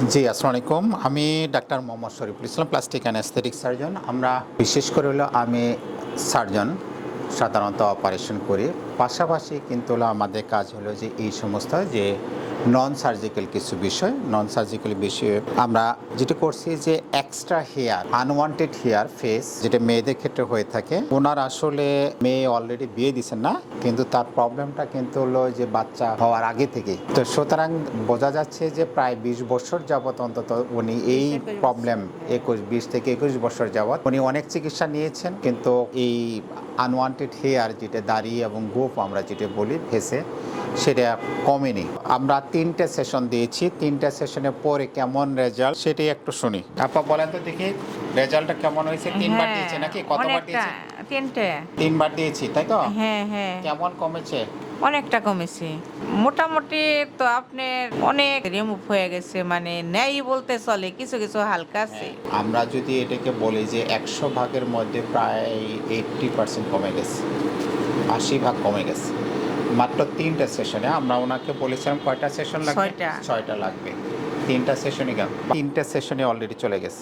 জি, আসসালামু আলাইকুম। আমি doctor Mohammad Shariful Islam, plastic and aesthetic surgeon. আমরা বিশেষ করে আমি সার্জন, সাধারণত অপারেশন করি। পাশাপাশি কিন্তু আমাদের কাজ হলো যে এই সমস্ত যে নন সার্জিক্যাল কিছু বিষয়, নন সার্জিক্যাল বিষয়ে আমরা যেটা করছি যে extra hair, unwanted hair face, যেটা মেয়েদের ক্ষেত্রে হয়ে থাকে। ওনার আসলে মেয়ে অলরেডি বিয়ে দিচ্ছেন না, কিন্তু তার প্রবলেমটা কিন্তু হলো যে বাচ্চা হওয়ার আগে থেকেই। তো সুতরাং বোঝা যাচ্ছে যে প্রায় 20 বছর যাবত অন্তত উনি এই প্রবলেম 20 থেকে 21 বছর যাবত উনি অনেক চিকিৎসা নিয়েছেন, কিন্তু এই আনওয়ান্টেড হেয়ার, যেটা দাড়ি এবং গোঁফ আমরা যেটা বলি ফেসে, সেটা কমেনি। আমরা 3টে সেশন দিয়েছি। 3টে সেশনের পরে কেমন রেজাল্ট সেটাই একটু শুনি। আপা বলেন তো দেখি, রেজাল্টটা কেমন হয়েছে? 3বার দিয়েছে নাকি? কতবার দিয়েছে? 3টে। 3বার দিয়েছি, তাই তো? হ্যাঁ, হ্যাঁ। কেমন কমেছে? অনেকটা কমেছে। মোটামুটি তো আপনার অনেক রিমুভ হয়ে গেছে, মানে নেই বলতে চলে, কিছু কিছু হালকা আছে। আমরা যদি এটাকে বলি যে 100 ভাগের মধ্যে প্রায় 80% কমে গেছে, 80 ভাগ কমে গেছে মাত্র 3টে সেশনে। আমরা ওনাকে বলেছিলাম কয়টা সেশন লাগবে? 6টা। 6টা লাগবে। 3টা সেশনে গেল, 3টে সেশনে অলরেডি চলে গেছে।